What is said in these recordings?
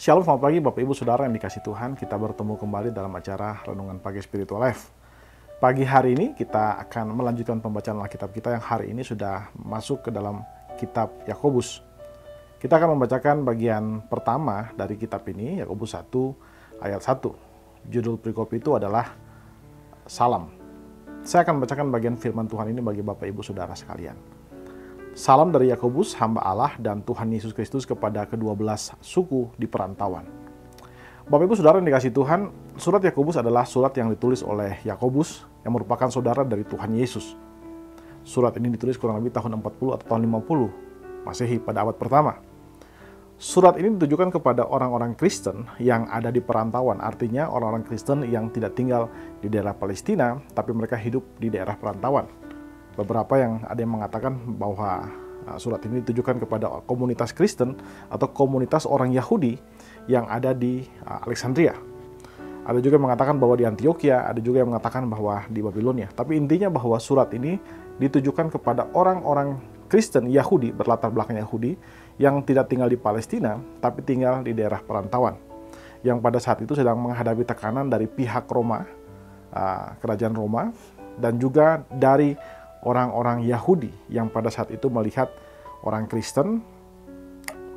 Shalom, selamat pagi Bapak Ibu Saudara yang dikasih Tuhan. Kita bertemu kembali dalam acara Renungan Pagi Spiritual Life. Pagi hari ini kita akan melanjutkan pembacaan Alkitab kita yang hari ini sudah masuk ke dalam kitab Yakobus. Kita akan membacakan bagian pertama dari kitab ini, Yakobus 1 ayat 1. Judul perikop itu adalah Salam. Saya akan membacakan bagian firman Tuhan ini bagi Bapak Ibu Saudara sekalian. Salam dari Yakobus, hamba Allah dan Tuhan Yesus Kristus kepada ke-12 suku di perantauan. Bapak Ibu Saudara yang dikasih Tuhan, surat Yakobus adalah surat yang ditulis oleh Yakobus yang merupakan saudara dari Tuhan Yesus. Surat ini ditulis kurang lebih tahun 40 atau tahun 50 Masehi pada abad pertama. Surat ini ditujukan kepada orang-orang Kristen yang ada di perantauan, artinya orang-orang Kristen yang tidak tinggal di daerah Palestina, tapi mereka hidup di daerah perantauan. Beberapa ada yang mengatakan bahwa surat ini ditujukan kepada komunitas Kristen atau komunitas orang Yahudi yang ada di Alexandria. Ada juga yang mengatakan bahwa di Antioquia, ada juga yang mengatakan bahwa di Babilonia. Tapi intinya bahwa surat ini ditujukan kepada orang-orang Kristen Yahudi, berlatar belakang Yahudi, yang tidak tinggal di Palestina, tapi tinggal di daerah perantauan. Yang pada saat itu sedang menghadapi tekanan dari pihak Roma, kerajaan Roma, dan juga dari orang-orang Yahudi yang pada saat itu melihat orang Kristen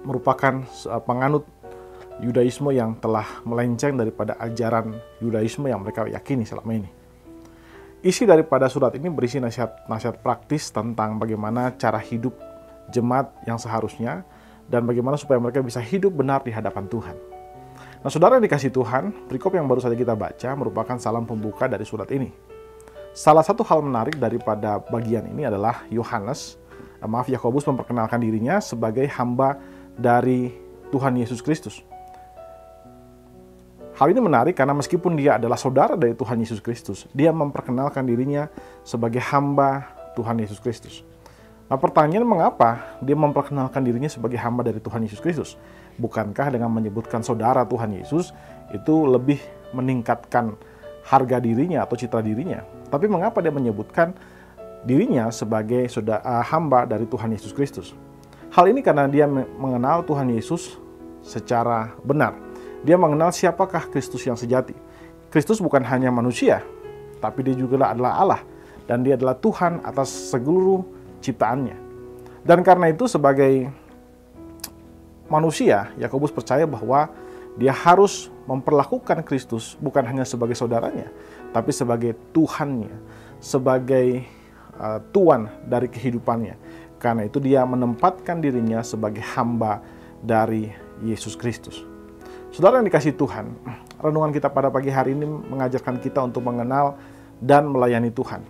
merupakan penganut Yudaisme yang telah melenceng daripada ajaran Yudaisme yang mereka yakini selama ini. Isi daripada surat ini berisi nasihat praktis tentang bagaimana cara hidup jemaat yang seharusnya dan bagaimana supaya mereka bisa hidup benar di hadapan Tuhan. Nah, saudara yang dikasih Tuhan, perikop yang baru saja kita baca merupakan salam pembuka dari surat ini. Salah satu hal menarik daripada bagian ini adalah Yakobus memperkenalkan dirinya sebagai hamba dari Tuhan Yesus Kristus. Hal ini menarik karena meskipun dia adalah saudara dari Tuhan Yesus Kristus, dia memperkenalkan dirinya sebagai hamba Tuhan Yesus Kristus. Nah, pertanyaan mengapa dia memperkenalkan dirinya sebagai hamba dari Tuhan Yesus Kristus? Bukankah dengan menyebutkan saudara Tuhan Yesus itu lebih meningkatkan harga dirinya atau citra dirinya? Tapi mengapa dia menyebutkan dirinya sebagai hamba dari Tuhan Yesus Kristus? Hal ini karena dia mengenal Tuhan Yesus secara benar. Dia mengenal siapakah Kristus yang sejati. Kristus bukan hanya manusia, tapi dia juga adalah Allah. Dan dia adalah Tuhan atas seluruh ciptaannya. Dan karena itu sebagai manusia, Yakobus percaya bahwa dia harus memperlakukan Kristus bukan hanya sebagai saudaranya, tapi sebagai Tuhannya, sebagai Tuan dari kehidupannya. Karena itu dia menempatkan dirinya sebagai hamba dari Yesus Kristus. Saudara yang dikasih Tuhan, renungan kita pada pagi hari ini mengajarkan kita untuk mengenal dan melayani Tuhan.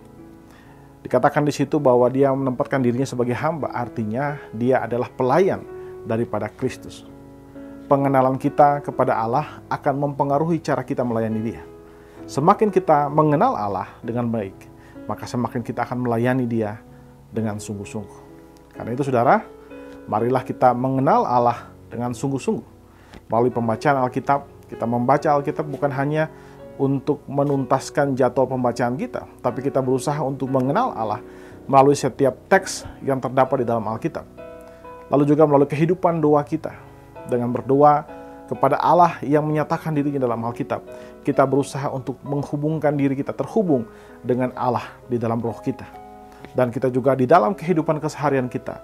Dikatakan di situ bahwa dia menempatkan dirinya sebagai hamba, artinya dia adalah pelayan daripada Kristus. Pengenalan kita kepada Allah akan mempengaruhi cara kita melayani Dia. Semakin kita mengenal Allah dengan baik, maka semakin kita akan melayani Dia dengan sungguh-sungguh. Karena itu saudara, marilah kita mengenal Allah dengan sungguh-sungguh. Melalui pembacaan Alkitab, kita membaca Alkitab bukan hanya untuk menuntaskan jadwal pembacaan kita, tapi kita berusaha untuk mengenal Allah melalui setiap teks yang terdapat di dalam Alkitab. Lalu juga melalui kehidupan doa kita. Dengan berdoa kepada Allah yang menyatakan dirinya dalam Alkitab, kita berusaha untuk menghubungkan diri kita terhubung dengan Allah di dalam roh kita. Dan kita juga di dalam kehidupan keseharian kita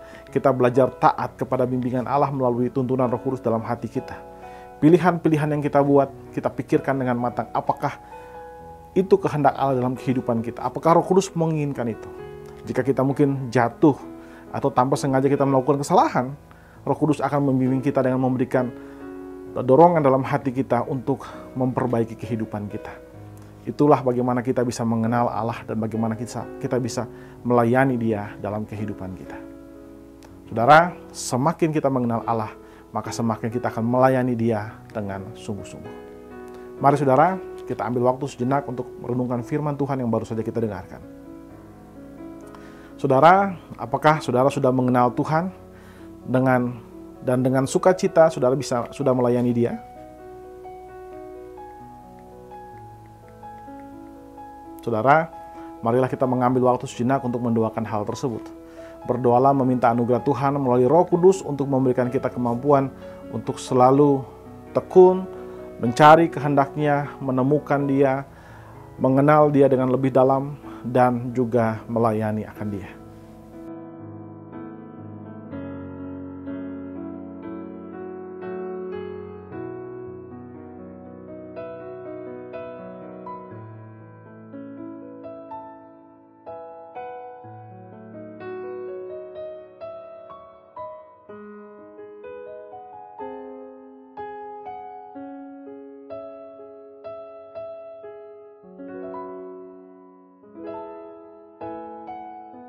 belajar taat kepada bimbingan Allah melalui tuntunan Roh Kudus dalam hati kita. Pilihan-pilihan yang kita buat, kita pikirkan dengan matang, apakah itu kehendak Allah dalam kehidupan kita? Apakah Roh Kudus menginginkan itu? Jika kita mungkin jatuh atau tanpa sengaja kita melakukan kesalahan, Roh Kudus akan membimbing kita dengan memberikan dorongan dalam hati kita untuk memperbaiki kehidupan kita. Itulah bagaimana kita bisa mengenal Allah dan bagaimana kita bisa melayani Dia dalam kehidupan kita. Saudara, semakin kita mengenal Allah, maka semakin kita akan melayani Dia dengan sungguh-sungguh. Mari saudara, kita ambil waktu sejenak untuk merenungkan firman Tuhan yang baru saja kita dengarkan. Saudara, apakah saudara sudah mengenal Tuhan dengan sukacita saudara sudah melayani Dia? Saudara, marilah kita mengambil waktu sejenak untuk mendoakan hal tersebut. Berdoalah meminta anugerah Tuhan melalui Roh Kudus untuk memberikan kita kemampuan untuk selalu tekun, mencari kehendaknya, menemukan dia, mengenal dia dengan lebih dalam, dan juga melayani akan dia.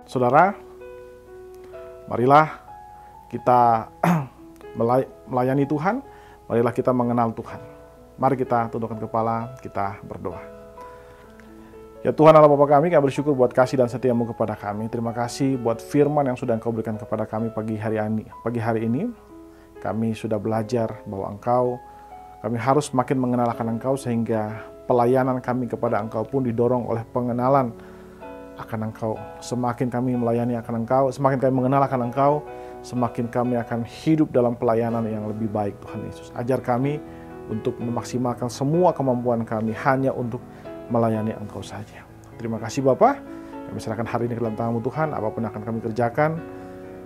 Saudara, marilah kita melayani Tuhan, marilah kita mengenal Tuhan. Mari kita tundukkan kepala, kita berdoa. Ya Tuhan Allah Bapa kami bersyukur buat kasih dan setia-Mu kepada kami. Terima kasih buat firman yang sudah Engkau berikan kepada kami pagi hari ini. Kami sudah belajar bahwa kami harus makin mengenal akan Engkau, sehingga pelayanan kami kepada Engkau pun didorong oleh pengenalan akan Engkau. Semakin kami melayani akan Engkau, semakin kami mengenal akan Engkau, semakin kami akan hidup dalam pelayanan yang lebih baik. Tuhan Yesus, ajar kami untuk memaksimalkan semua kemampuan kami hanya untuk melayani Engkau saja. Terima kasih Bapa. Kami serahkan hari ini ke dalam tangan-Mu Tuhan. Apapun akan kami kerjakan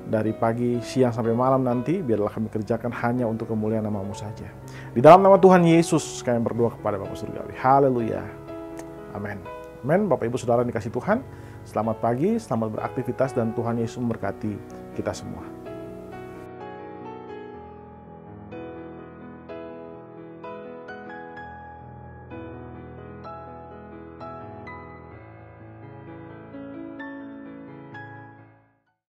dari pagi, siang sampai malam nanti, biarlah kami kerjakan hanya untuk kemuliaan nama-Mu saja. Di dalam nama Tuhan Yesus kami berdoa kepada Bapa Surgawi. Haleluya. Amin. Amin. Bapak Ibu Saudara dikasih Tuhan, selamat pagi, selamat beraktivitas, dan Tuhan Yesus memberkati kita semua.